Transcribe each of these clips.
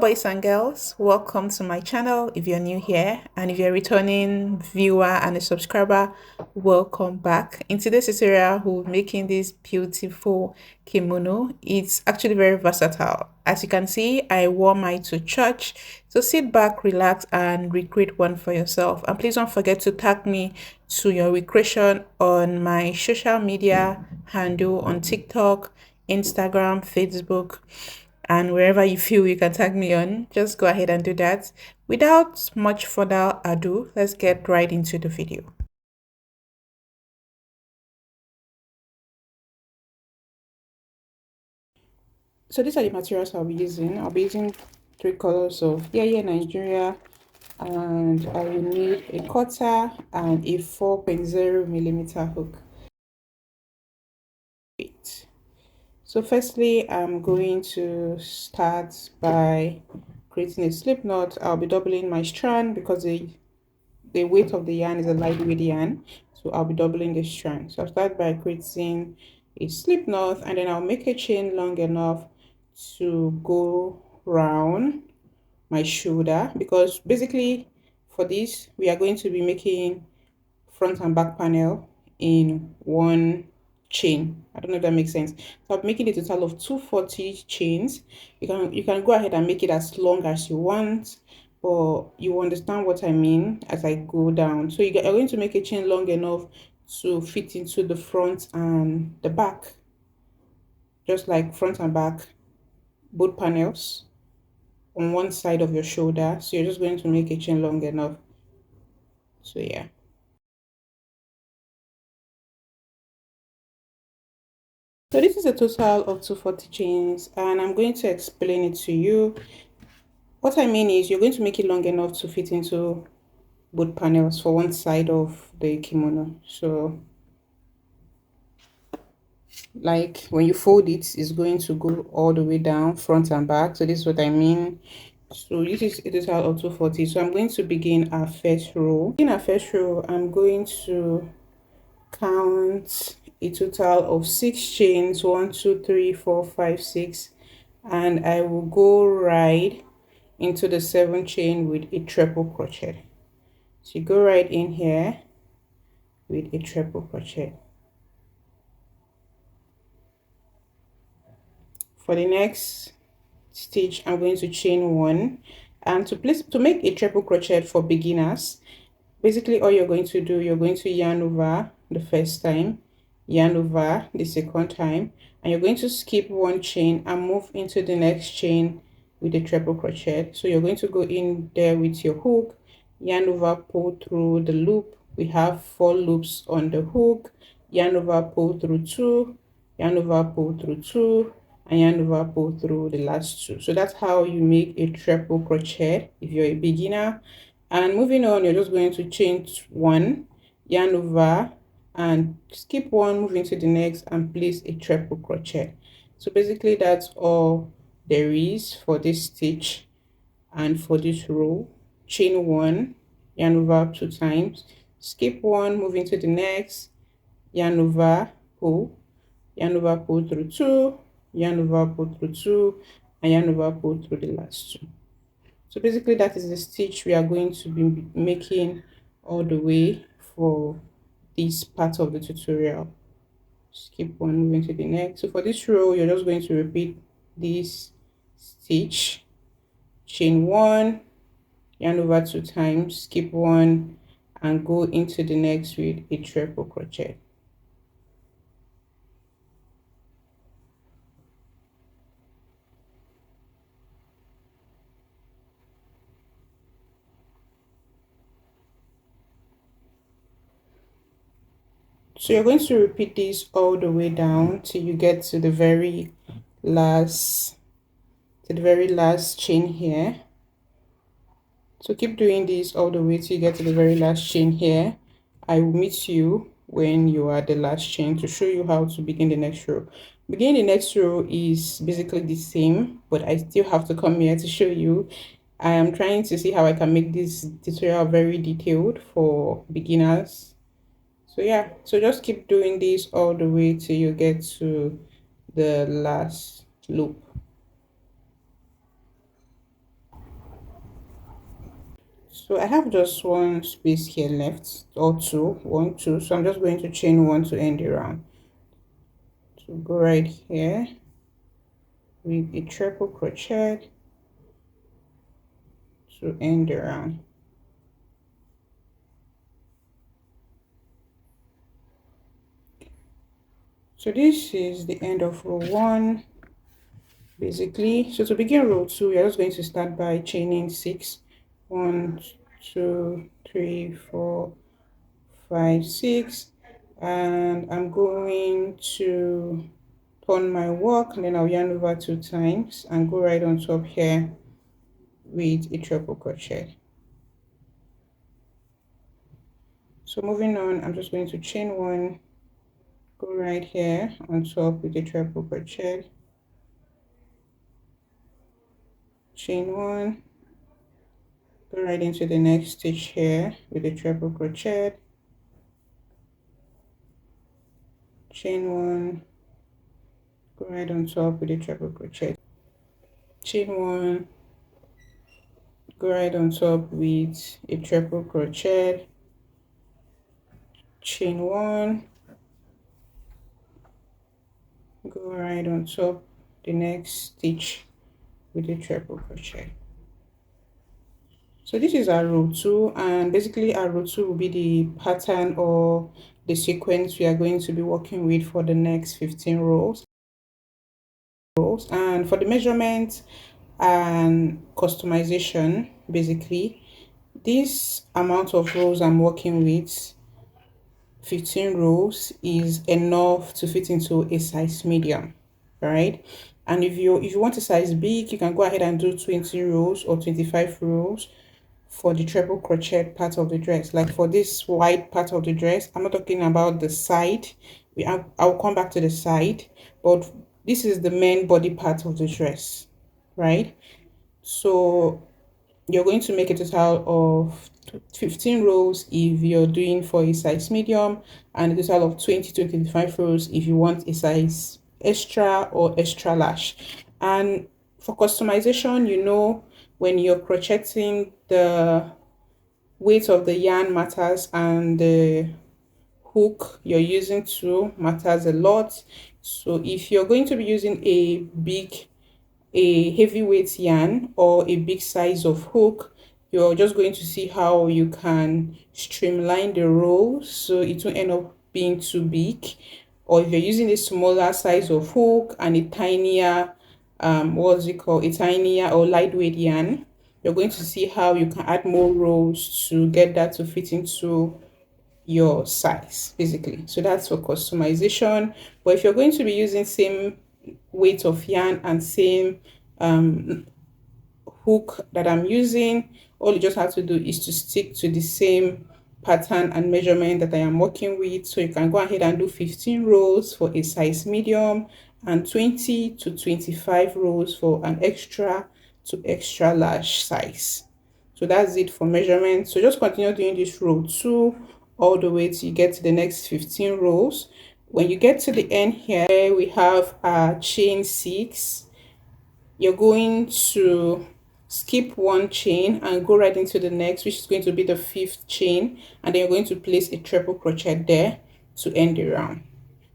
boys and girls, welcome to my channel if you're new here, and if you're a returning viewer and a subscriber, welcome back. In today's tutorial we'll be making this beautiful kimono. It's actually very versatile. As you can see, I wore mine to church, so sit back, relax and recreate one for yourself. And please don't forget to tag me to your recreation on my social media handle on TikTok, Instagram, Facebook, and wherever you feel you can tag me on. Just go ahead and do that. Without much further ado, let's get right into the video. So these are the materials I'll be using. I'll be using 3 colors of yeah Nigeria, and I will need a cutter and a 4.0mm hook. So firstly, I'm going to start by creating a slip knot. I'll be doubling my strand because the weight of the yarn is a lightweight yarn, so I'll be doubling the strand. So I'll start by creating a slip knot, and then I'll make a chain long enough to go round my shoulder, because basically for this we are going to be making front and back panel in one chain. I don't know if that makes sense. So I'm making a total of 240 chains. You can go ahead and make it as long as you want, but you understand what I mean as I go down. So you're going to make a chain long enough to fit into the front and the back, just like front and back, both panels on one side of your shoulder. So you're just going to make a chain long enough. So yeah. So this is a total of 240 chains, and I'm going to explain it to you. What I mean is you're going to make it long enough to fit into both panels for one side of the kimono. So like when you fold it, it's going to go all the way down, front and back. So this is what I mean. So this is a total of 240. So I'm going to begin our first row. In our first row, I'm going to count a total of 6 chains. 1, 2, 3, 4, 5, 6, and I will go right into the 7th chain with a triple crochet. So you go right in here with a triple crochet. For the next stitch, I'm going to chain 1, and to make a triple crochet for beginners, basically all you're going to do, you're going to yarn over the first time, yarn over the second time, and you're going to skip 1 chain and move into the next chain with a triple crochet. So you're going to go in there with your hook, yarn over, pull through the loop. We have 4 loops on the hook, yarn over, pull through 2, yarn over, pull through 2, and yarn over, pull through the last 2. So that's how you make a triple crochet if you're a beginner. And moving on, you're just going to chain 1, yarn over and skip 1, move into the next and place a triple crochet. So basically that's all there is for this stitch. And for this row, chain 1, yarn over 2 times, skip 1, move into the next, yarn over, pull through 2, yarn over, pull through 2, and yarn over, pull through the last 2. So basically that is the stitch we are going to be making all the way for this part of the tutorial. Skip 1, moving to the next. So for this row, you're just going to repeat this stitch, chain 1, yarn over 2 times, skip 1, and go into the next with a triple crochet. So you're going to repeat this all the way down till you get to the very last chain here. So keep doing this all the way till you get to the very last chain here. I will meet you when you are at the last chain to show you how to begin the next row. Beginning the next row is basically the same, but I still have to come here to show you. I am trying to see how I can make this tutorial very detailed for beginners. So yeah, so just keep doing this all the way till you get to the last loop. So I have just one space here left, or two, one, two. So I'm just going to chain one to end the round. So go right here with a triple crochet to end the round. So this is the end of row one, basically. So to begin row two, we are just going to start by chaining 6. 1, 2, 3, 4, 5, 6, and I'm going to turn my work, and then I'll yarn over 2 times and go right on top here with a triple crochet. So moving on, I'm just going to chain 1, go right here on top with a triple crochet, chain 1, go right into the next stitch here with a triple crochet, chain 1, go right on top with a triple crochet, chain 1, go right on top with a triple crochet, chain 1, go right on top the next stitch with a triple crochet. So this is our row 2, and basically our row 2 will be the pattern or the sequence we are going to be working with for the next 15 rows. And for the measurement and customization, basically this amount of rows I'm working with, 15 rows, is enough to fit into a size medium, right? And if you want a size big, you can go ahead and do 20 rows or 25 rows for the triple crochet part of the dress. Like for this wide part of the dress, I'm not talking about the side. I'll come back to the side, but this is the main body part of the dress, right? So you're going to make a total of 15 rows if you're doing for a size medium, and a total of 20 to 25 rows if you want a size extra or extra large. And for customization, you know, when you're crocheting, the weight of the yarn matters, and the hook you're using too matters a lot. So if you're going to be using a heavyweight yarn or a big size of hook, you're just going to see how you can streamline the rows so it won't end up being too big. Or if you're using a smaller size of hook and a tinier what's it called, a tinier or lightweight yarn, you're going to see how you can add more rows to get that to fit into your size, basically. So that's for customization. But if you're going to be using same weight of yarn and same hook that I'm using, all you just have to do is to stick to the same pattern and measurement that I am working with. So you can go ahead and do 15 rows for a size medium and 20 to 25 rows for an extra to extra large size. So that's it for measurement. So just continue doing this row 2 all the way till you get to the next 15 rows. When you get to the end here, we have our chain 6. You're going to skip one chain and go right into the next, which is going to be the 5th chain, and then you're going to place a triple crochet there to end the round.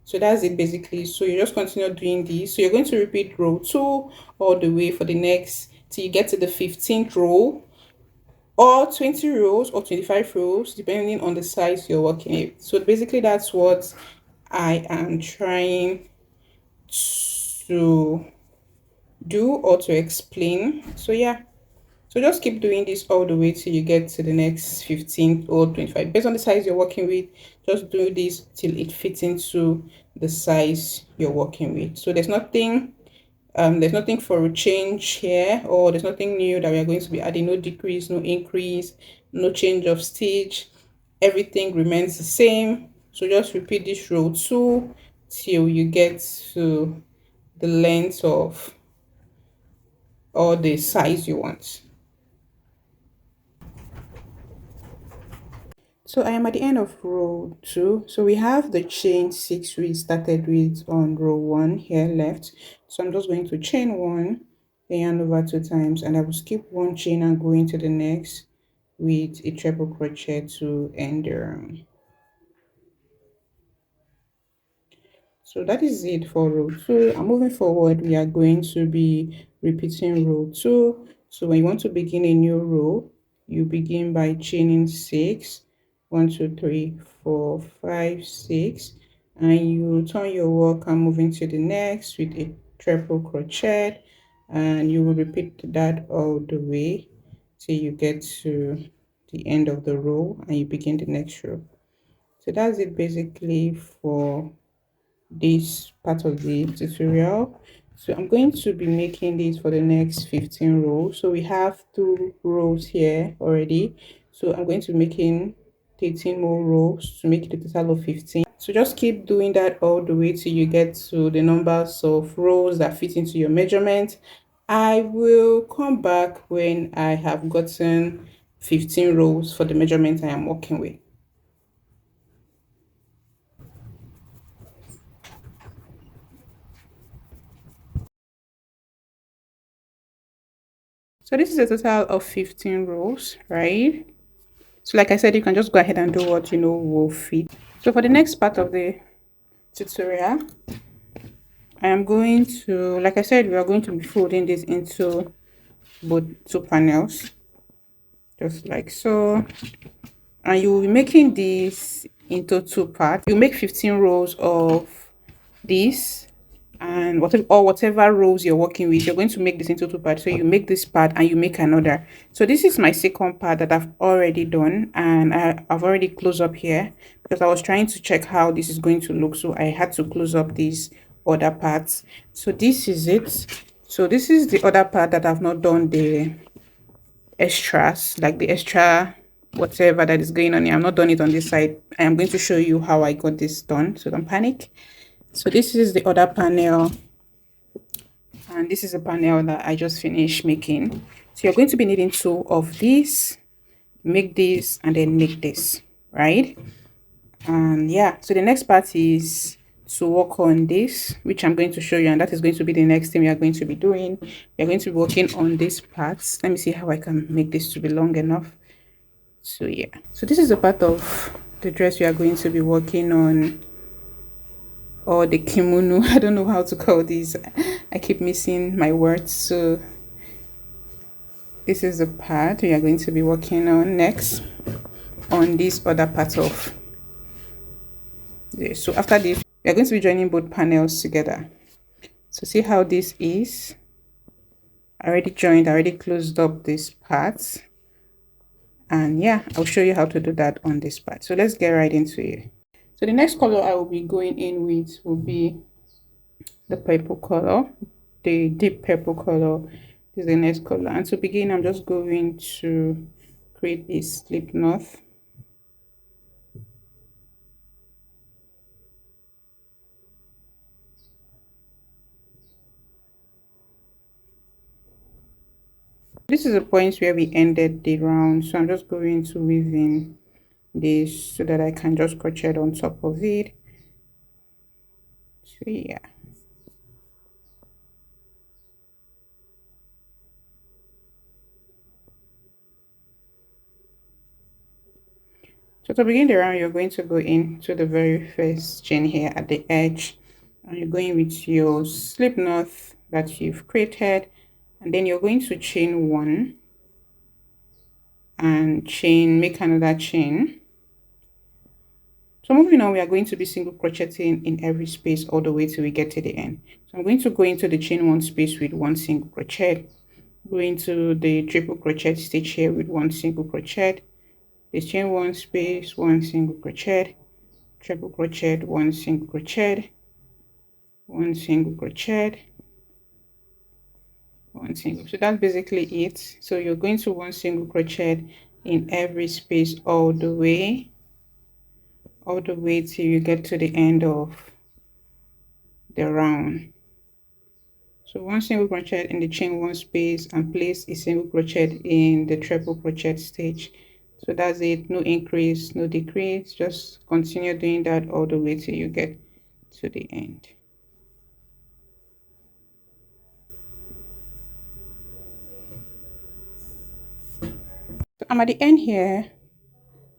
So that's it basically. So you just continue doing this. So you're going to repeat row 2 all the way for the next till you get to the 15th row, or 20 rows or 25 rows depending on the size you're working with. So basically that's what I am trying to do or to explain. So yeah, so just keep doing this all the way till you get to the next 15 or 25 based on the size you're working with. Just do this till it fits into the size you're working with. So there's nothing for a change here, or there's nothing new that we are going to be adding. No decrease, no increase, no change of stitch. Everything remains the same. So just repeat this row 2 till you get to the length of or the size you want. So I am at the end of row 2. So we have the chain 6 we started with on row 1 here left. So I'm just going to chain 1, then yarn over 2 times, and I will skip one chain and go into the next with a treble crochet to end the round. So that is it for row 2. And moving forward, we are going to be repeating row 2. So when you want to begin a new row, you begin by chaining 6, 1 2 3 4 5 6, and you turn your work and move into the next with a triple crochet, and you will repeat that all the way till you get to the end of the row and you begin the next row. So that's it basically for this part of the tutorial. So I'm going to be making this for the next 15 rows. So we have 2 rows here already, so I'm going to be making 13 more rows to make it a total of 15. So just keep doing that all the way till you get to the numbers of rows that fit into your measurement. I will come back when I have gotten 15 rows for the measurement I am working with. So this is a total of 15 rows, right? So like I said, you can just go ahead and do what you know will fit. So for the next part of the tutorial, I am going to, like I said, we are going to be folding this into both 2 panels, just like so. And you will be making this into 2 parts. You make 15 rows of this, and whatever rows you're working with, you're going to make this into 2 parts. So you make this part and you make another. So this is my second part that I've already done, and I've already closed up here because I was trying to check how this is going to look, so I had to close up these other parts. So this is it. So this is the other part that I've not done the extras, like the extra whatever that is going on here. I'm not done it on this side. I am going to show you how I got this done, so don't panic. So this is the other panel, and this is a panel that I just finished making. So you're going to be needing 2 of these, make this, and then make this, right? And yeah, so the next part is to work on this, which I'm going to show you, and that is going to be the next thing we are going to be doing. We are going to be working on these parts. Let me see how I can make this to be long enough. So yeah, so this is a part of the dress we are going to be working on, or the kimono. I don't know how to call these. I keep missing my words. So this is the part we are going to be working on next on this other part of this. So after this, we are going to be joining both panels together. So see how this is. I already joined, I already closed up this part, and yeah, I'll show you how to do that on this part. So let's get right into it. So the next color I will be going in with will be the purple color, the deep purple color. This is the next color, and to begin, I'm just going to create a slip knot. This is the point where we ended the round, so I'm just going to weave in this so that I can just crochet on top of it. So yeah, so to begin the round, you're going to go into the very first chain here at the edge, and you're going with your slip knot that you've created, and then you're going to chain 1 and make another chain. So moving on, we are going to be single crocheting in every space all the way till we get to the end. So I'm going to go into the chain 1 space with 1 single crochet, go into the triple crochet stitch here with 1 single crochet, the chain 1 space, 1 single crochet, triple crochet, 1 single crochet, 1 single crochet, 1 single. So that's basically it. So you're going to 1 single crochet in every space all the way till you get to the end of the round. So 1 single crochet in the chain 1 space and place a single crochet in the triple crochet stitch. So that's it. No increase, no decrease. Just continue doing that all the way till you get to the end. I'm at the end here,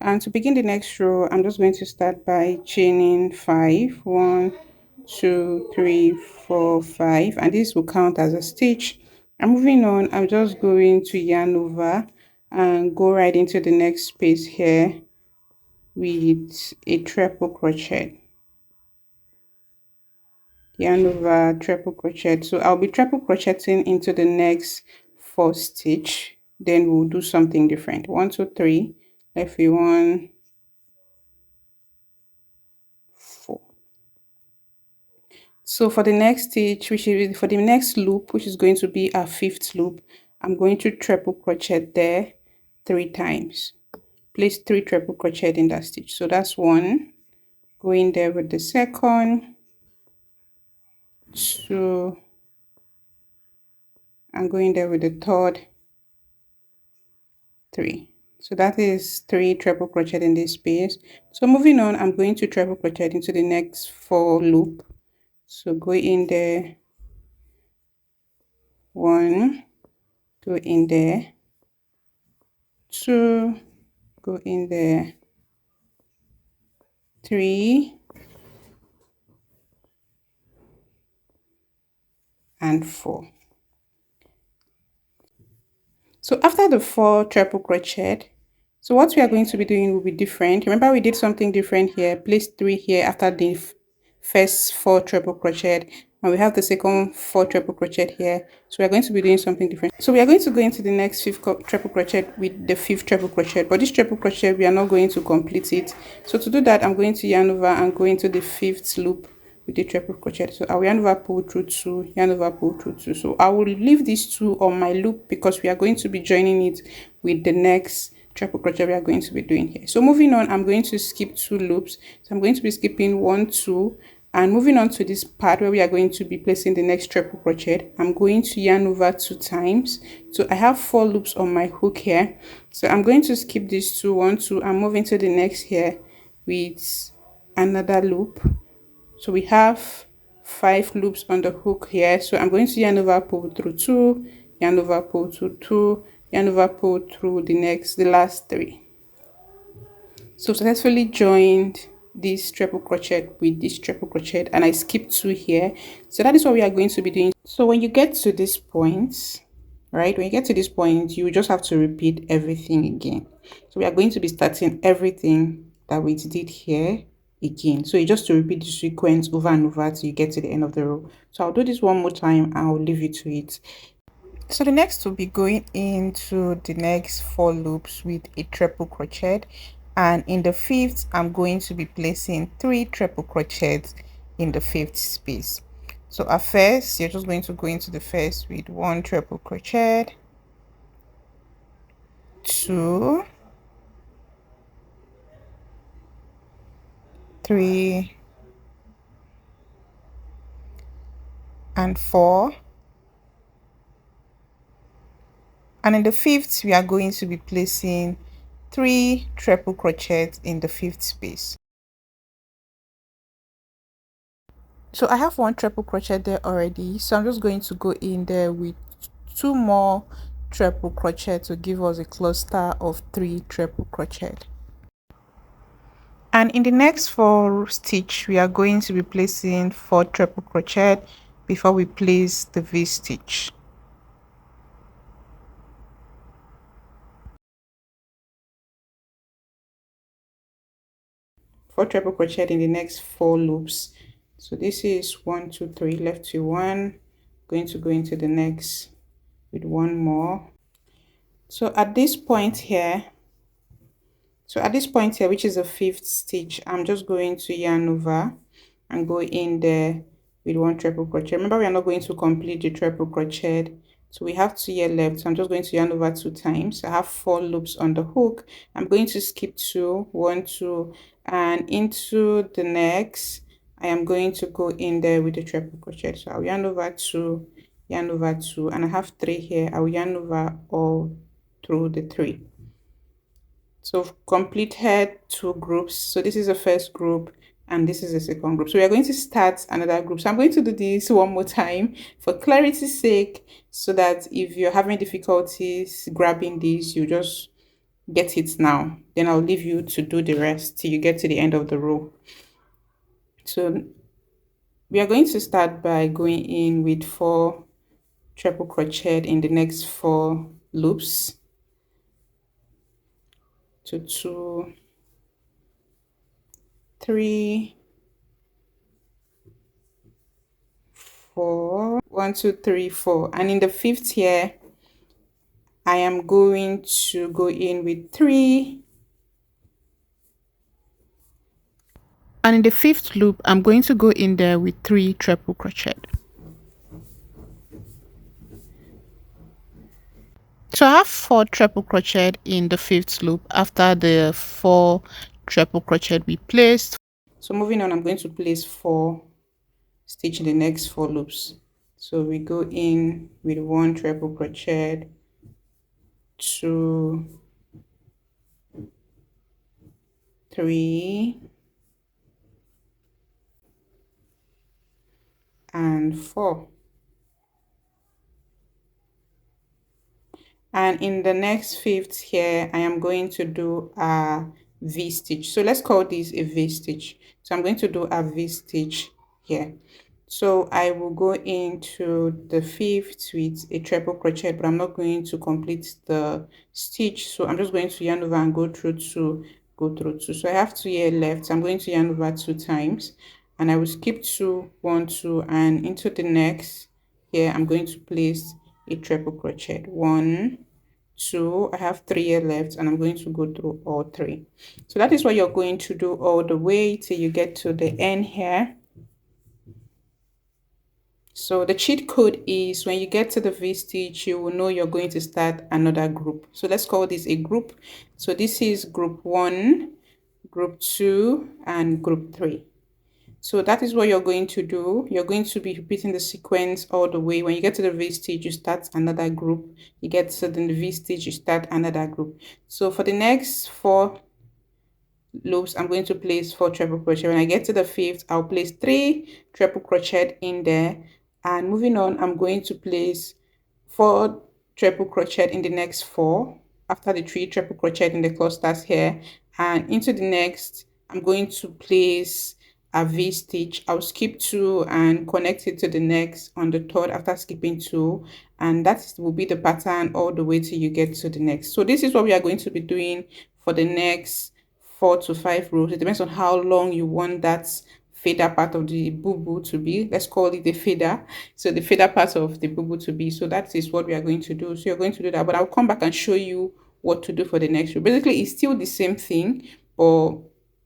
and to begin the next row, I'm just going to start by chaining 5. 1, 2, 3, 4, 5, and this will count as a stitch. And moving on, I'm just going to yarn over and go right into the next space here with a triple crochet. Yarn over, triple crochet. So I'll be triple crocheting into the next 4 stitch, then we'll do something different. 1, 2, 3, left we 1, 4. So for the next stitch, which is for the next loop, which is going to be our 5th loop, I'm going to triple crochet there 3 times. Place 3 triple crochet in that stitch. So that's 1. Go in there with the second, 2, and go in there with the third, 3. So that is 3 triple crochet in this space. So moving on, I'm going to triple crochet into the next 4 loop. So go in there, 1, go in there, 2, go in there, 3, and 4. So after the 4 triple crochet, so what we are going to be doing will be different. Remember, we did something different here. Place 3 here after the first 4 triple crochet, and we have the second 4 triple crochet here. So we are going to be doing something different. So we are going to go into the next 5th triple crochet with the 5th triple crochet, but this triple crochet we are not going to complete it. So to do that, I'm going to yarn over and go into the 5th loop with the triple crochet. So I will yarn over, pull through 2, yarn over, pull through 2. So I will leave these 2 on my loop because we are going to be joining it with the next triple crochet we are going to be doing here. So moving on, I'm going to skip 2 loops. So I'm going to be skipping 1, 2, and moving on to this part where we are going to be placing the next triple crochet. I'm going to yarn over 2 times. So I have 4 loops on my hook here. So I'm going to skip these 2, 1, 2, and move into the next here with another loop. So we have 5 loops on the hook here. So I'm going to yarn over, pull through 2, yarn over, pull through 2, yarn over, pull through the last 3. So successfully joined this triple crochet with this triple crochet, and I skipped 2 here. So that is what we are going to be doing. So when you get to this point, right, when you get to this point, you just have to repeat everything again. So we are going to be starting everything that we did here again. So you just to repeat the sequence over and over till you get to the end of the row. So I'll do this one more time and I'll leave you to it. So the next will be going into the next 4 loops with a triple crochet, and in the 5th I'm going to be placing 3 triple crochets in the 5th space. So at first you're just going to go into the first with 1 triple crochet, 2, 3, and 4. And in the 5th we are going to be placing 3 triple crochets in the 5th space. So I have 1 triple crochet there already, so I'm just going to go in there with 2 more triple crochet to give us a cluster of 3 triple crochet. And in the next 4 stitch we are going to be placing 4 triple crochet before we place the V stitch. Four triple crochet in the next 4 loops. So this is 1, 2, 3, left to 1, going to go into the next with 1 more. So at this point here, which is the 5th stitch, I'm just going to yarn over and go in there with 1 triple crochet. Remember, we are not going to complete the triple crochet, so we have 2 here left. So I'm just going to yarn over 2 times. I have 4 loops on the hook. I'm going to skip 2, 1, 2, and into the next I am going to go in there with the triple crochet. So I'll yarn over 2, yarn over 2, and I have 3 here. I'll yarn over all through the 3. So completed 2 groups. So this is the first group and this is the second group. So we are going to start another group. So I'm going to do this one more time for clarity's sake, so that if you're having difficulties grabbing this, you just get it now. Then I'll leave you to do the rest till you get to the end of the row. So we are going to start by going in with 4 triple crochet in the next 4 loops. So 2, 3, 4, 1, 2, 3, 4, and in the 5th here I am going to go in with 3, and in the 5th loop I'm going to go in there with 3 triple crochet. So I have 4 triple crochet in the 5th loop after the 4 triple crochet we placed. So moving on, I'm going to place 4 stitch in the next 4 loops. So we go in with 1 triple crochet, 2, 3, and 4. And in the next 5th here I am going to do a V stitch. So let's call this a V stitch. So I'm going to do a V stitch here. So I will go into the 5th with a triple crochet, but I'm not going to complete the stitch. So I'm just going to yarn over and go through 2, go through 2. So I have 2 here left. So I'm going to yarn over 2 times, and I will skip 2, 1, 2, and into the next here I'm going to place a triple crochet, 1, 2. I have 3 here left, and I'm going to go through all 3. So that is what you're going to do all the way till you get to the end here. So the cheat code is when you get to the V stitch, you will know you're going to start another group. So let's call this a group. So this is group 1, group 2, and group 3. So that is what you're going to do. You're going to be repeating the sequence all the way. When you get to the V stitch, you start another group. You get to the V stitch, you start another group. So for the next 4 loops I'm going to place 4 triple crochet. When I get to the 5th, I'll place 3 triple crochet in there, and moving on I'm going to place 4 triple crochet in the next 4 after the 3 triple crochet in the clusters here, and into the next I'm going to place a V stitch. I'll skip 2 and connect it to the next on the 3rd after skipping 2, and that will be the pattern all the way till you get to the next. So this is what we are going to be doing for the next 4 to 5 rows. It depends on how long you want that feather part of the boo-boo to be. Let's call it the feather. So the feather part of the boo-boo to be. So that is what we are going to do. So you're going to do that, but I'll come back and show you what to do for the next row. Basically it's still the same thing, but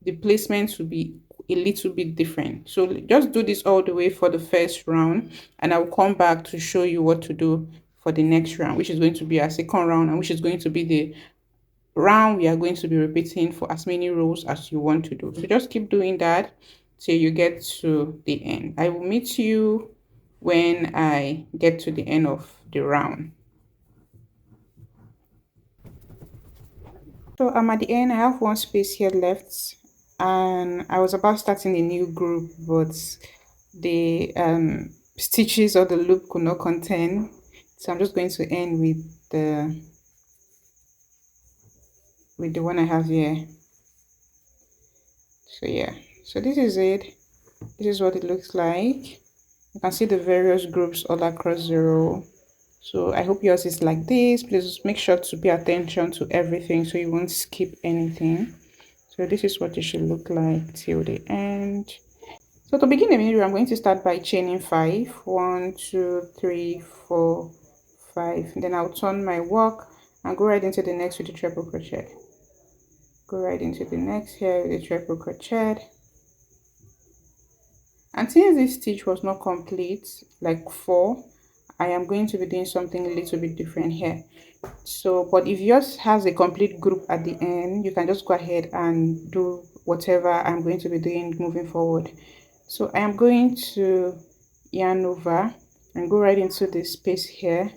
the placement will be a little bit different. So just do this all the way for the first round, and I'll come back to show you what to do for the next round, which is going to be our second round, and which is going to be the round we are going to be repeating for as many rows as you want to do. So just keep doing that till you get to the end. I will meet you when I get to the end of the round. So I'm at the end. I have 1 space here left, and I was about starting a new group, but the stitches or the loop could not contain, so I'm just going to end with the one I have here. So yeah, so this is it. This is what it looks like. You can see the various groups all across the row. So I hope yours is like this. Please make sure to pay attention to everything so you won't skip anything. So this is what it should look like till the end. So to begin the video, I'm going to start by chaining 5. 1, 2, 3, 4, 5. Then I'll turn my work and go right into the next with the triple crochet. Go right into the next here with the triple crochet. And since this stitch was not complete, like 4, I am going to be doing something a little bit different here. So but if yours has a complete group at the end, you can just go ahead and do whatever I'm going to be doing moving forward. So I am going to yarn over and go right into this space here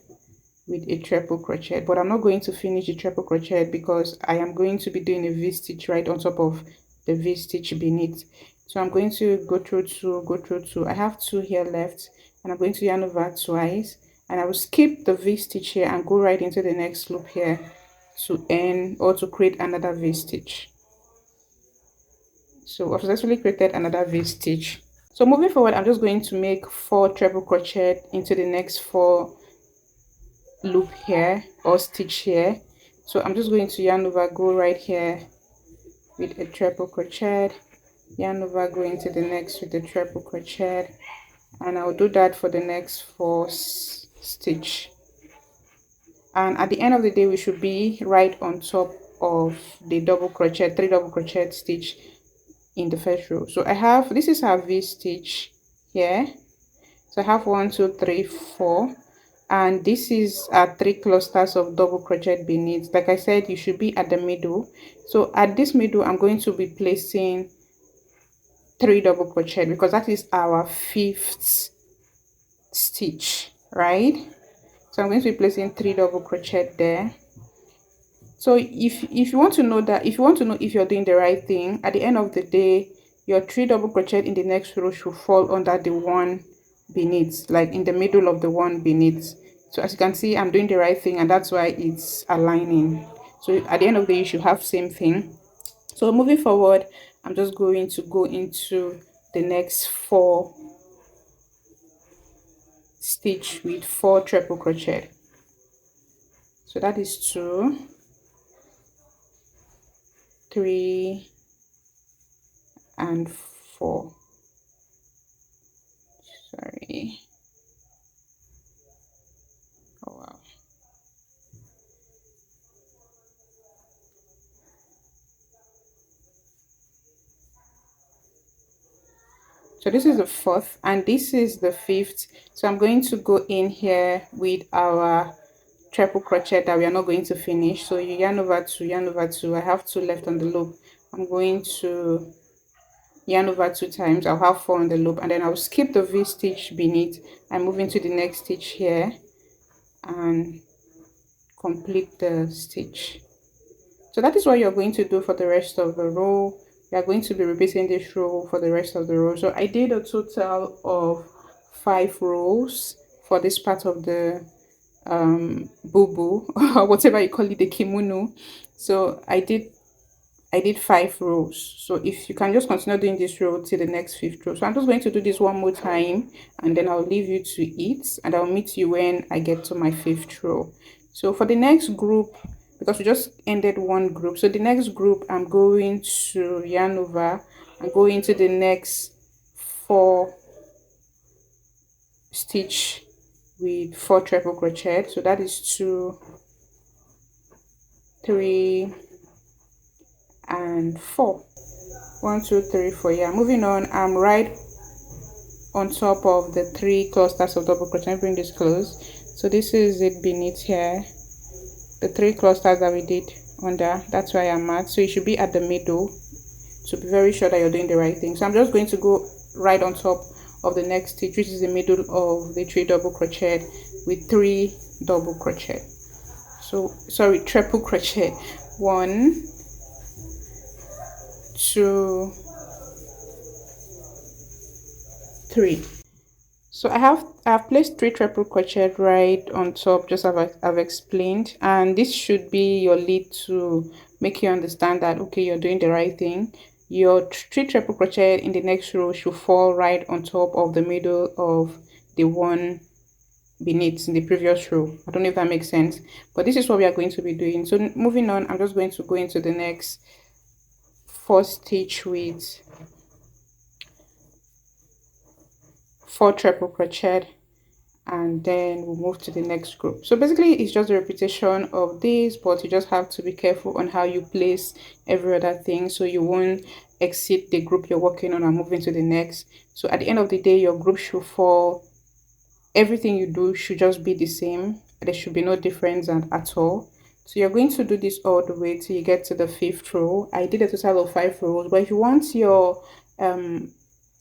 with a triple crochet, but I'm not going to finish the triple crochet because I am going to be doing a V stitch right on top of the V stitch beneath. So I'm going to go through 2, go through 2. I have 2 here left, and I'm going to yarn over twice, and I will skip the V stitch here and go right into the next loop here to end or to create another V-stitch. So I've successfully created another V-stitch. So moving forward, I'm just going to make 4 treble crochet into the next 4 loop here or stitch here. So I'm just going to yarn over, go right here with a treble crochet, yarn over, go into the next with the treble crochet, and I'll do that for the next 4 stitch. And at the end of the day, we should be right on top of the double crochet, 3 double crochet stitch in the first row. So I have, this is our V stitch here. So I have 1 2 3 4, and this is our 3 clusters of double crochet beneath. Like I said, you should be at the middle. So at this middle, I'm going to be placing 3 double crochet because that is our 5th stitch, right? So I'm going to be placing 3 double crochet there. So if you want to know that, if you want to know if you're doing the right thing, at the end of the day, your 3 double crochet in the next row should fall under the one beneath, like in the middle of the one beneath. So as you can see, I'm doing the right thing, and that's why it's aligning. So at the end of the day, you should have same thing. So moving forward, I'm just going to go into the next 4 stitch with 4 triple crochet. So that is 2 3 and 4. Sorry. Oh wow. So this is the 4th and this is the 5th. So I'm going to go in here with our triple crochet that we are not going to finish. So you yarn over 2, yarn over 2. I have 2 left on the loop. I'm going to yarn over 2 times. I'll have 4 on the loop, and then I'll skip the V stitch beneath and move into the next stitch here and complete the stitch. So that is what you're going to do for the rest of the row. You are going to be repeating this row for the rest of the row. So I did a total of 5 rows for this part of the boo-boo or whatever you call it, the kimono. So I did 5 rows. So if you can just continue doing this row till the next 5th row. So I'm just going to do this one more time, and then I'll leave you to it, and I'll meet you when I get to my 5th row. So for the next group, because we just ended one group, so the next group I'm going to yarn over and go into the next 4 stitch with 4 triple crochet. So that is 2 3 and 4. 1 2 3 4. Yeah, moving on, I'm right on top of the 3 clusters of double crochet. Bring this close. So this is it beneath here, the 3 clusters that we did under. That's where I'm at. So you should be at the middle to be very sure that you're doing the right thing. So I'm just going to go right on top of the next stitch, which is the middle of the 3 double crochet with 3 double crochet. So sorry, triple crochet. 1 2 3. So I've placed 3 triple crochet right on top, just as I've explained, and this should be your lead to make you understand that okay, you're doing the right thing. Your 3 triple crochet in the next row should fall right on top of the middle of the one beneath in the previous row. I don't know if that makes sense, but this is what we are going to be doing. So moving on, I'm just going to go into the next 4 stitch with 4 triple crochet, and then we'll move to the next group. So basically it's just a repetition of this, but you just have to be careful on how you place every other thing so you won't exit the group you're working on and move into the next. So at the end of the day, your group should fall, everything you do should just be the same. There should be no difference at all. So you're going to do this all the way till you get to the 5th row. I did a total of 5 rows, but if you want your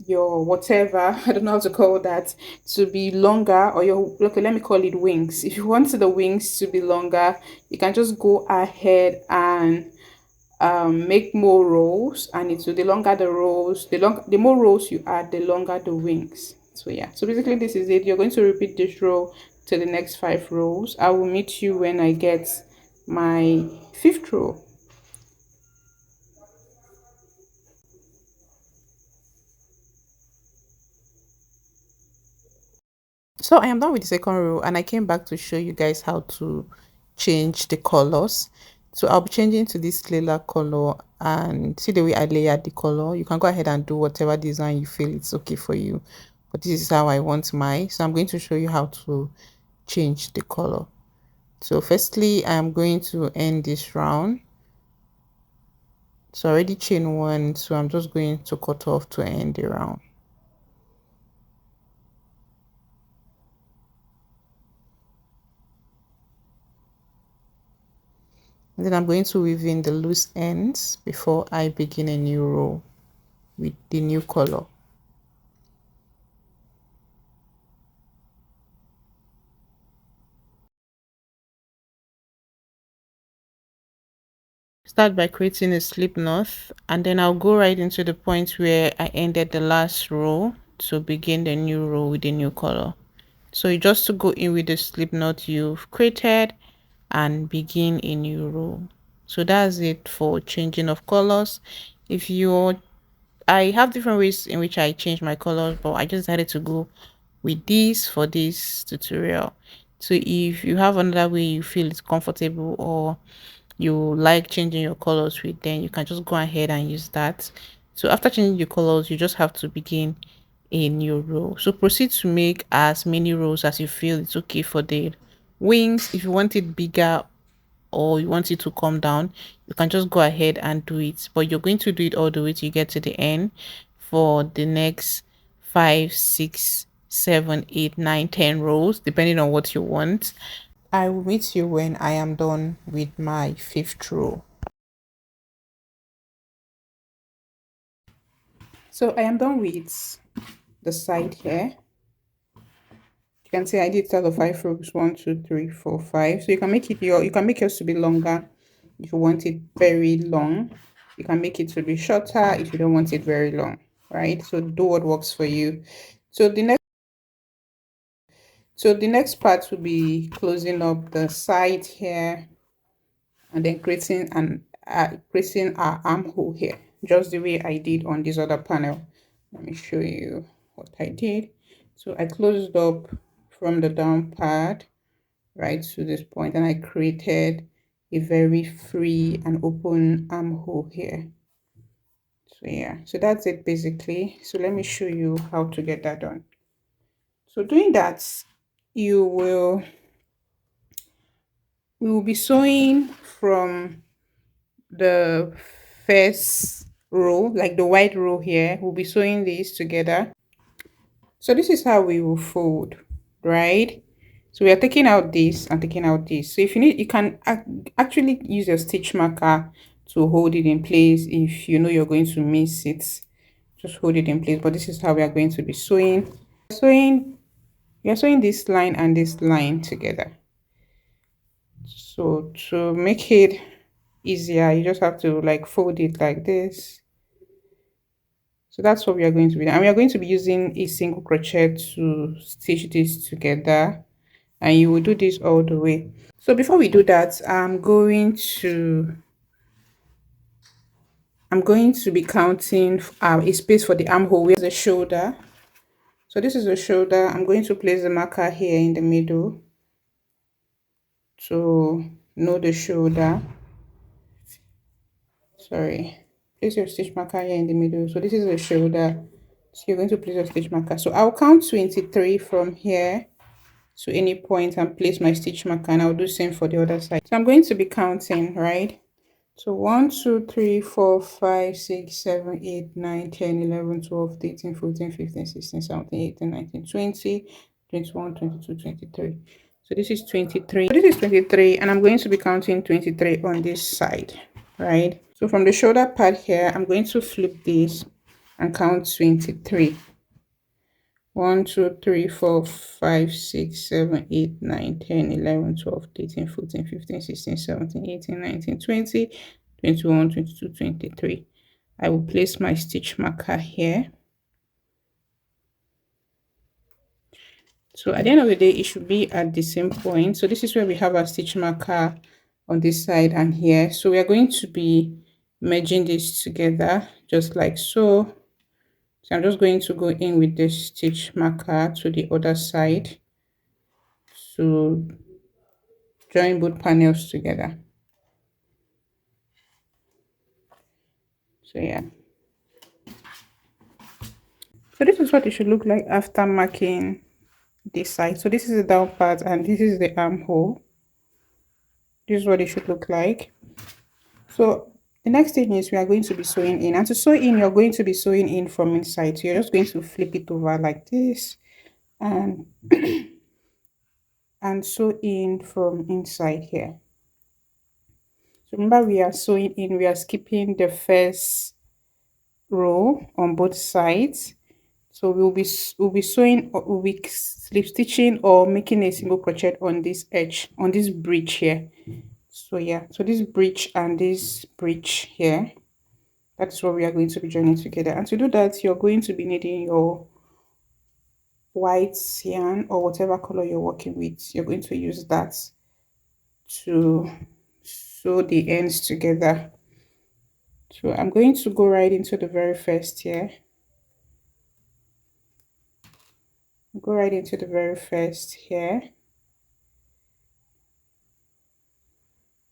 whatever, I don't know how to call that, to be longer, or your, okay, let me call it wings. If you want the wings to be longer, you can just go ahead and make more rows, and it's the longer the rows, the more rows you add, the longer the wings. So yeah, so basically this is it. You're going to repeat this row to the next 5 rows. I will meet you when I get my fifth row. So I am done with the second row, and I came back to show you guys how to change the colors. So I'll be changing to this lilac color, and see the way I layered the color. You can go ahead and do whatever design you feel it's okay for you, but this is how I want mine. So I'm going to show you how to change the color. So firstly, I'm going to end this round. So I already chain one, so I'm just going to cut off to end the round. And then I'm going to weave in the loose ends before I begin a new row with the new color. Start by creating a slip knot, and then I'll go right into the point where I ended the last row to begin the new row with the new color. So you just to go in with the slip knot you've created and begin a new row. So that's it for changing of colors. If you're I have different ways in which I change my colors, but I just decided to go with this for this tutorial. So if you have another way you feel it's comfortable, or you like changing your colors with, then you can just go ahead and use that. So after changing your colors, you just have to begin a new row. So proceed to make as many rows as you feel it's okay for the wings. If you want it bigger or you want it to come down, you can just go ahead and do it, but you're going to do it all the way till you get to the end for the next 5, 6, 7, 8, 9, 10 rows, depending on what you want. I will meet you when I am done with my fifth row. So I am done with the side here. You can see I did start of 5 rows, 1, 2, 3, 4, 5. So you can make it you can make yours to be longer if you want it very long. You can make it to be shorter if you don't want it very long, right? So do what works for you. So the next part will be closing up the side here, and then creating our armhole here, just the way I did on this other panel. Let me show you what I did. So I closed up from the down part right to this point, and I created a very free and open armhole here. So yeah, so that's it basically. So let me show you how to get that done. So doing that, you will we will be sewing from the first row, like the white row here. We'll be sewing these together. So this is how we will fold, right? So we are taking out this and taking out this. So if you need, you can actually use your stitch marker to hold it in place. If you know you're going to miss it, just hold it in place. But this is how we are going to be sewing. We are sewing this line and this line together. So to make it easier, you just have to like fold it like this. So that's what we are going to be doing. And we are going to be using a single crochet to stitch this together, and you will do this all the way. So before we do that, I'm going to be counting a space for the armhole. Where's the shoulder? So this is the shoulder. I'm going to place the marker here in the middle to know the shoulder. Sorry, place your stitch marker here in the middle. So this is the shoulder. So you're going to place your stitch marker. So I'll count 23 from here to any point and place my stitch marker, and I'll do same for the other side. So I'm going to be counting, right? So 1, 2, 3, 4, 5, 6, 7, 8, 9, 10, 11, 12, 13, 14, 15, 16, 17, 18, 19, 20, 21, 22, 23. So this is 23. So this is 23, and I'm going to be counting 23 on this side, right? So from the shoulder part here, I'm going to flip this and count 23. 1, 2, 3, 4, 5, 6, 7, 8, 9, 10, 11, 12, 13, 14, 15, 16, 17, 18, 19, 20, 21, 22, 23. I will place my stitch marker here. So at the end of the day, it should be at the same point. So this is where we have our stitch marker on this side and here. So we are going to be merging this together just like so. So I'm just going to go in with this stitch marker to the other side to join both panels together. So yeah, so this is what it should look like after marking this side. So this is the down part and this is the armhole. This is what it should look like. So the next thing is we are going to be sewing in, and to sew in you're going to be sewing in from inside. So you're just going to flip it over like this and and sew in from inside here. So remember, we are sewing in, we are skipping the first row on both sides. So we'll be sewing, or we'll be slip stitching or making a single crochet on this edge, on this bridge here. So yeah, so this bridge and this bridge here, that's what we are going to be joining together. And to do that, you're going to be needing your white yarn or whatever color you're working with. You're going to use that to sew the ends together. So I'm going to go right into the very first here. Go right into the very first here.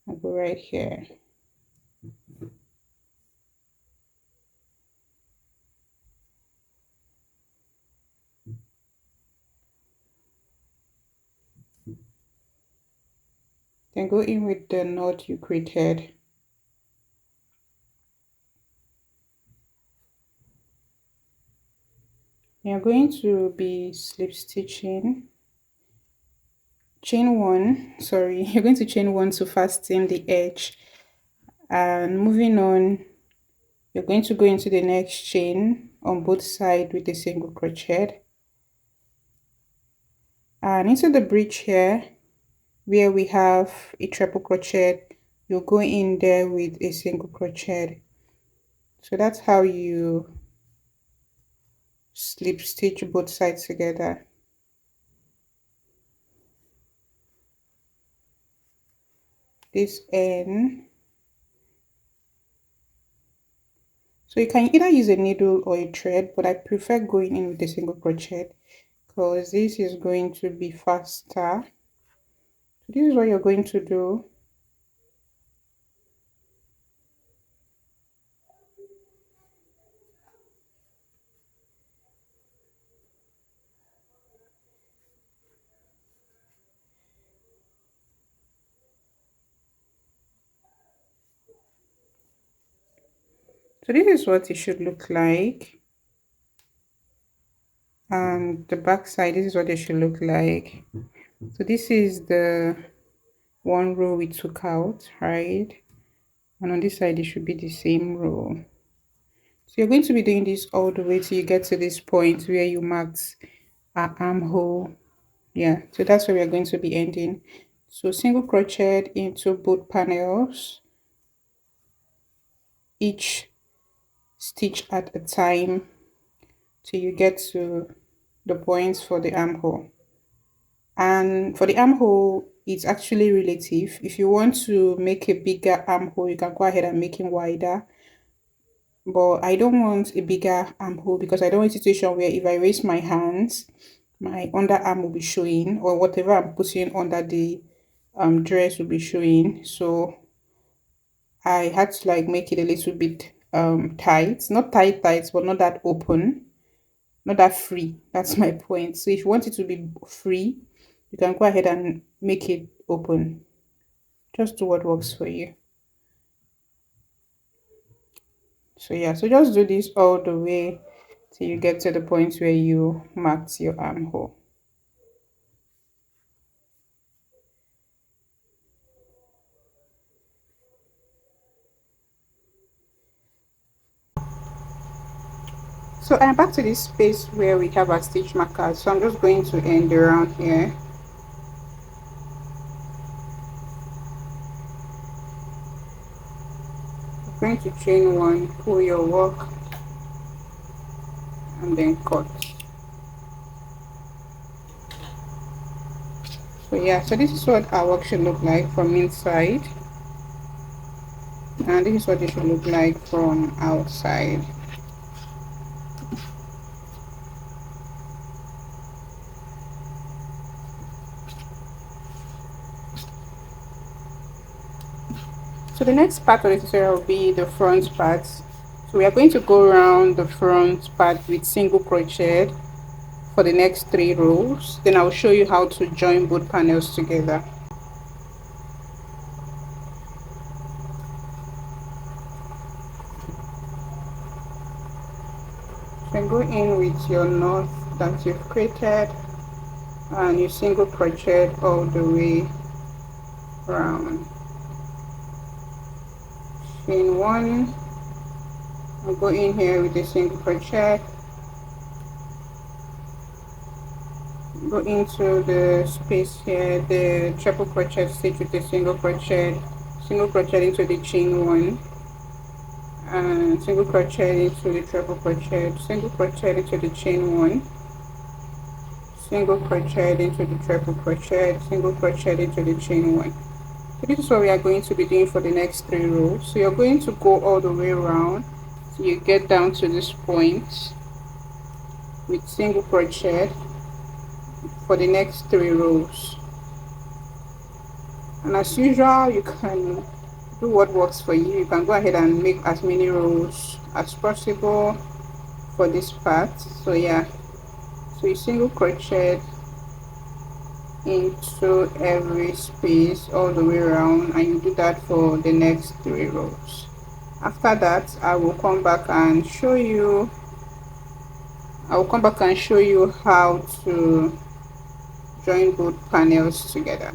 I'll go right here. Then go in with the knot you created. You're going to be slip stitching, chain one, sorry, you're going to chain one to fasten the edge, and moving on, you're going to go into the next chain on both sides with a single crochet, and into the bridge here where we have a triple crochet, you'll go in there with a single crochet. So that's how you slip stitch both sides together. This end, so you can either use a needle or a thread, but I prefer going in with a single crochet because this is going to be faster. So this is what you're going to do. So this is what it should look like, and the back side, this is what it should look like. So this is the one row we took out, right? And on this side it should be the same row. So you're going to be doing this all the way till you get to this point where you marked our armhole. Yeah, so that's where we are going to be ending. So single crochet into both panels, each stitch at a time till you get to the points for the armhole. And for the armhole, it's actually relative. If you want to make a bigger armhole, you can go ahead and make it wider, but I don't want a bigger armhole because I don't want a situation where if I raise my hands, my underarm will be showing, or whatever I'm putting under the dress will be showing. So I had to like make it a little bit tight, not tight but not that open, not that free. That's my point. So if you want it to be free, you can go ahead and make it open. Just do what works for you. So yeah, so just do this all the way till you get to the point where you marked your armhole. So I'm back to this space where we have our stitch markers. So I'm just going to end around here. I'm going to chain one, pull your work, and then cut. So yeah, so this is what our work should look like from inside. and this is what it should look like from outside. So the next part of the tutorial will be the front part. So we are going to go around the front part with single crochet for the next 3 rows. Then I'll show you how to join both panels together. Then go in with your knot that you've created and you single crochet all the way around. Chain 1, I'll go in here with a single crochet, go into the space here, the triple crochet stitch with a single crochet into the chain 1, and single crochet into the triple crochet, single crochet into the chain 1, single crochet into the triple crochet, single crochet into the chain 1. So this is what we are going to be doing for the next 3 rows. So you're going to go all the way around so you get down to this point with single crochet for the next 3 rows. And as usual, you can do what works for you. You can go ahead and make as many rows as possible for this part. So yeah, so you single crochet into every space all the way around, and you do that for the next 3 rows. After that, I will come back and show you how to join both panels together.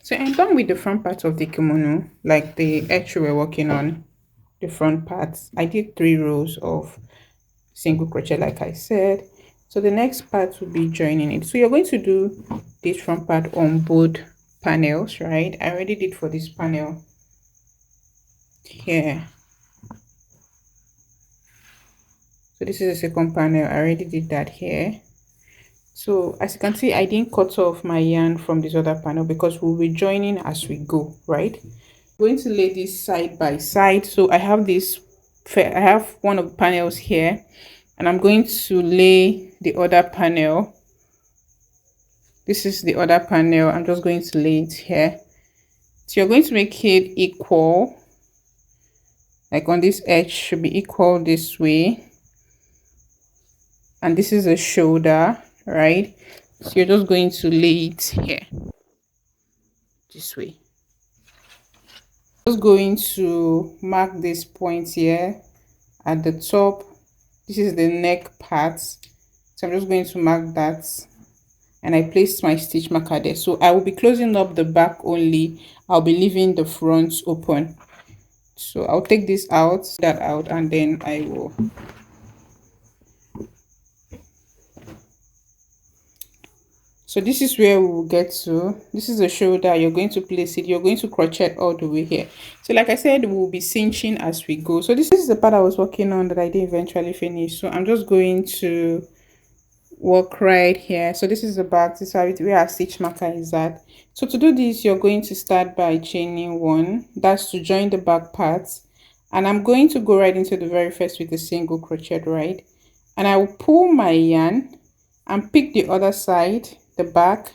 So I'm done with the front part of the kimono, like the edge we're working on. The front parts, I did 3 rows of single crochet like I said. So the next part will be joining it. So you're going to do this front part on both panels, right? I already did for this panel here. So this is the second panel. I already did that here. So as you can see, I didn't cut off my yarn from this other panel because we'll be joining as we go, right? I'm going to lay this side by side. So I have one of the panels here, and I'm going to lay the other panel. This is the other panel. I'm just going to lay it here. So you're going to make it equal, like on this edge should be equal this way, and this is a shoulder, right? So you're just going to lay it here this way. Just going to mark this point here at the top. This is the neck part, so I'm just going to mark that, and I placed my stitch marker there. So I will be closing up the back only. I'll be leaving the front open. So I'll take this out, and then I will. So this is where we will get to. This is the shoulder. You're going to place it. You're going to crochet all the way here. So like I said, we'll be cinching as we go. So this is the part I was working on that I did eventually finish. So I'm just going to work right here. So this is the back. This is where our stitch marker is at. So to do this, you're going to start by chaining 1. That's to join the back parts. And I'm going to go right into the very first with a single crochet, right? And I will pull my yarn and pick the other side, the back,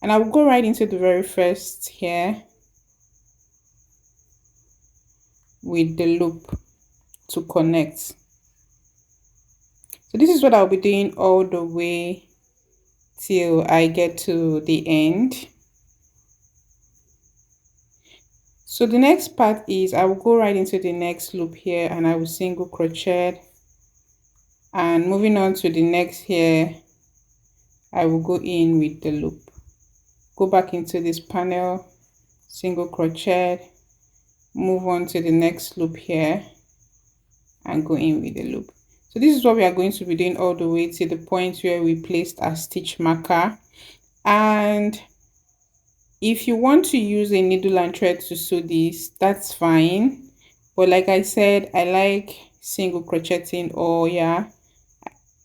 and I will go right into the very first here with the loop to connect. So this is what I'll be doing all the way till I get to the end. So the next part is I will go right into the next loop here, and I will single crochet, and moving on to the next here, I will go in with the loop, go back into this panel, single crochet, move on to the next loop here, and go in with the loop. So this is what we are going to be doing all the way to the point where we placed our stitch marker. And if you want to use a needle and thread to sew this, that's fine, but like I said, I like single crocheting, or yeah,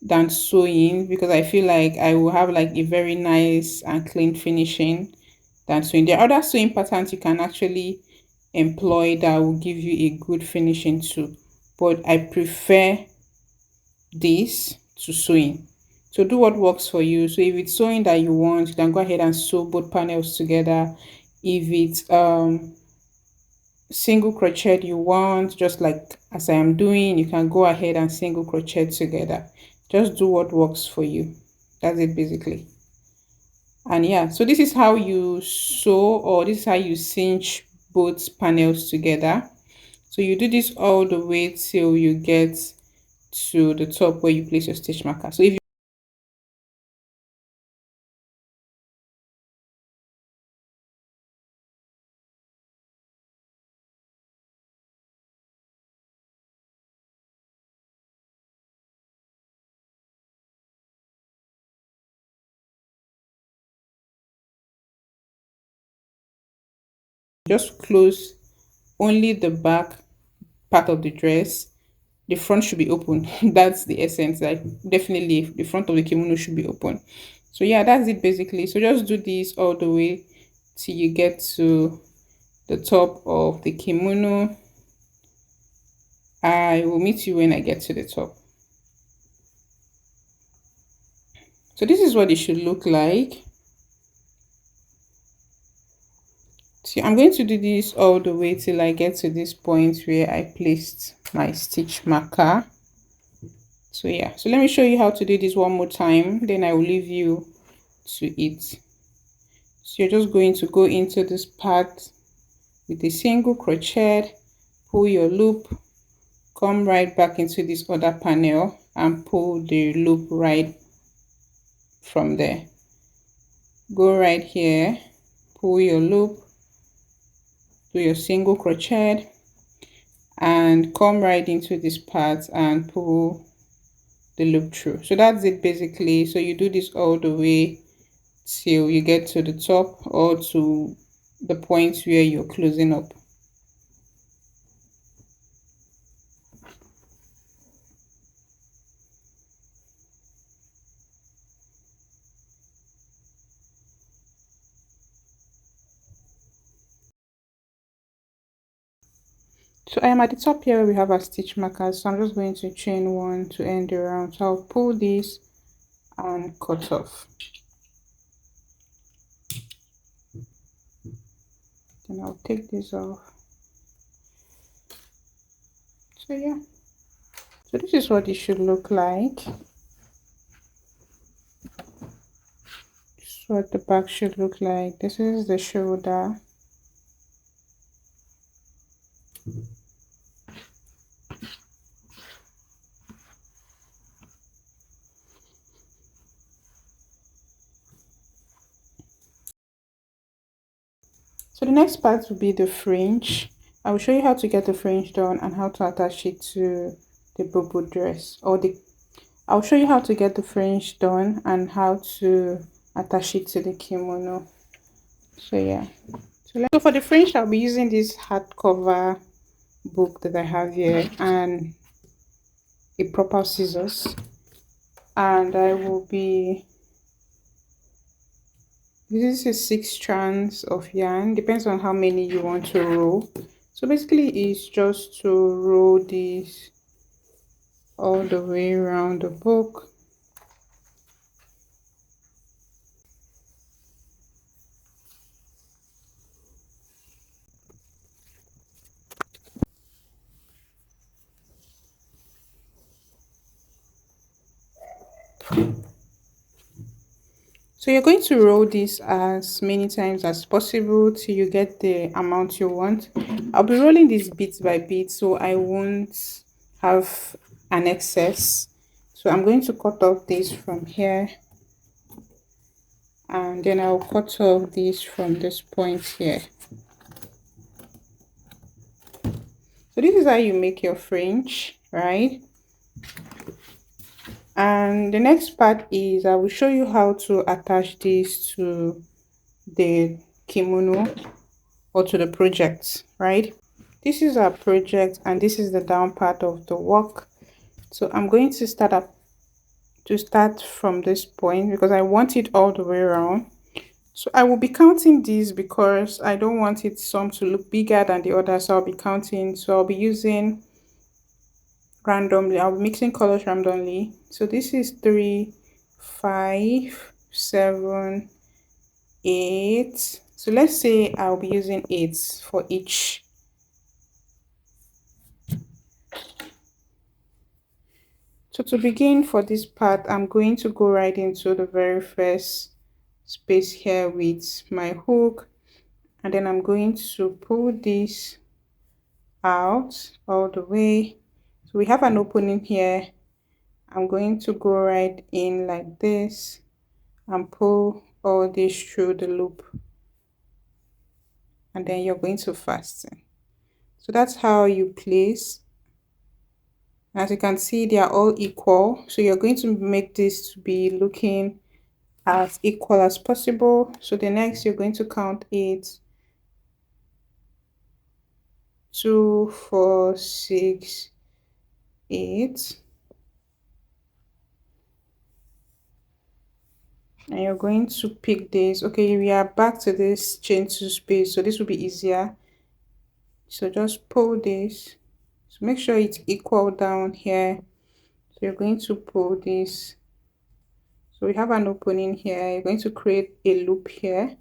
than sewing, because I feel like I will have like a very nice and clean finishing than sewing. There are other sewing patterns you can actually employ that will give you a good finishing too, but I prefer this to sewing. So do what works for you. So if it's sewing that you want, you can go ahead and sew both panels together. If it's single crochet you want, just like as I am doing, you can go ahead and single crochet together. Just do what works for you. That's it basically. And yeah, so this is how you sew, or this is how you cinch both panels together. So you do this all the way till you get to the top where you place your stitch marker. So if you just close only the back part of the dress, the front should be open. That's the essence. Like definitely the front of the kimono should be open. So yeah, that's it basically. So just do this all the way till you get to the top of the kimono. I will meet you when I get to the top. So this is what it should look like. So I'm going to do this all the way till I get to this point where I placed my stitch marker. So yeah, so let me show you how to do this one more time, then I will leave you to it. So you're just going to go into this part with a single crochet, pull your loop, come right back into this other panel and pull the loop right from there. Go right here, pull your loop, do your single crochet and come right into this part and pull the loop through. So that's it basically. So you do this all the way till you get to the top or to the point where you're closing up. So I am at the top here where we have our stitch markers. So I'm just going to chain one to end around. So I'll pull this and cut off. Then I'll take this off. So yeah. So this is what it should look like. This is what the back should look like. This is the shoulder. So the next part will be the fringe. I will show you how to get the fringe done and how to attach it to the bobo dress, or I'll show you how to get the fringe done and how to attach it to the kimono. So yeah, so for the fringe I'll be using this hardcover book that I have here and a proper scissors, and I will be this is 6 strands of yarn, depends on how many you want to roll. So basically it's just to roll this all the way around the book. So you're going to roll this as many times as possible till you get the amount you want. I'll be rolling this bit by bit so I won't have an excess. So I'm going to cut off this from here and then I'll cut off this from this point here. So this is how you make your fringe, right? And the next part is I will show you how to attach this to the kimono or to the project, right? This is our project and this is the down part of the work. So I'm going to start up to start from this point because I want it all the way around. So I will be counting these because I don't want it some to look bigger than the other. So I'll be counting. So I'll be using randomly. I'll be mixing colors randomly. So this is 3, 5, 7, 8. So let's say I'll be using 8 for each. So to begin for this part, I'm going to go right into the very first space here with my hook, and then I'm going to pull this out all the way. So we have an opening here. I'm going to go right in like this and pull all this through the loop, and then you're going to fasten. So that's how you place. As you can see, they are all equal, so you're going to make this to be looking as equal as possible. So the next, you're going to count 8, 2, 4, 6, 8, and you're going to pick this. Okay, we are back to this chain 2 space, so this will be easier. So just pull this, so make sure it's equal down here. So you're going to pull this. So we have an opening here. You're going to create a loop here,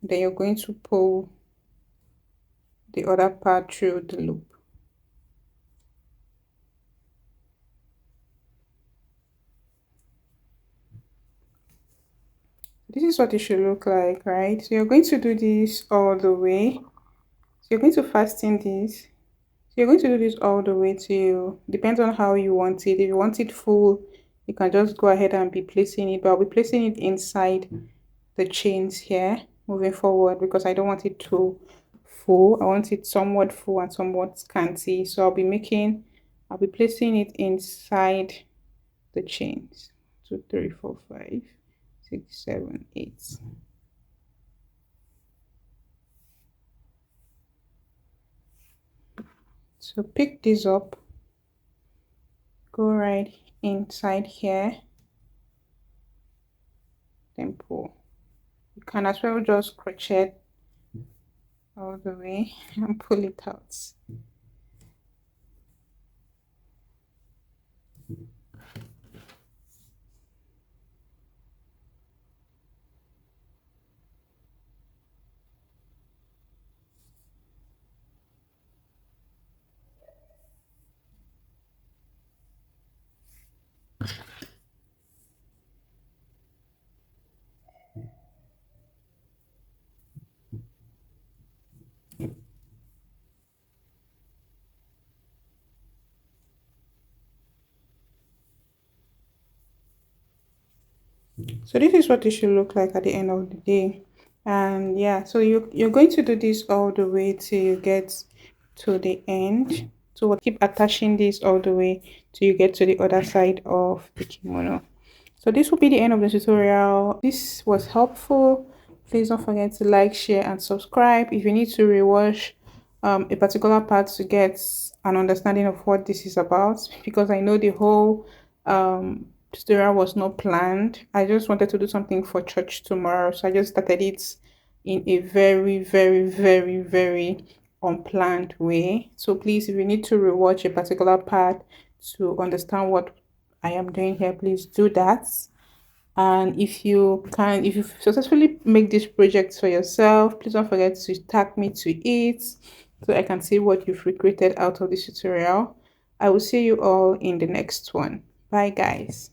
then you're going to pull the other part through the loop. This is what it should look like, right? So you're going to do this all the way. So you're going to fasten this. So you're going to do this all the way till, depends on how you want it. If you want it full, you can just go ahead and be placing it, but I'll be placing it inside the chains here moving forward because I don't want it too full. I want it somewhat full and somewhat scanty. So I'll be placing it inside the chains. 2, 3, 4, 5, 6, 7, 8. So pick this up, go right inside here, then pull. You can as well just crochet all the way and pull it out. So this is what it should look like at the end of the day. And yeah, so you're going to do this all the way till you get to the end. So we'll keep attaching this all the way till you get to the other side of the kimono. So this will be the end of the tutorial. This was helpful. Please don't forget to like, share, and subscribe. If you need to rewatch a particular part to get an understanding of what this is about, because I know the whole tutorial was not planned. I just wanted to do something for church tomorrow, so I just started it in a very, very, very, very unplanned way. So please, if you need to rewatch a particular part to understand what I am doing here, please do that. And if you successfully make this project for yourself, please don't forget to tag me to it so I can see what you've recreated out of this tutorial. I will see you all in the next one. Bye guys.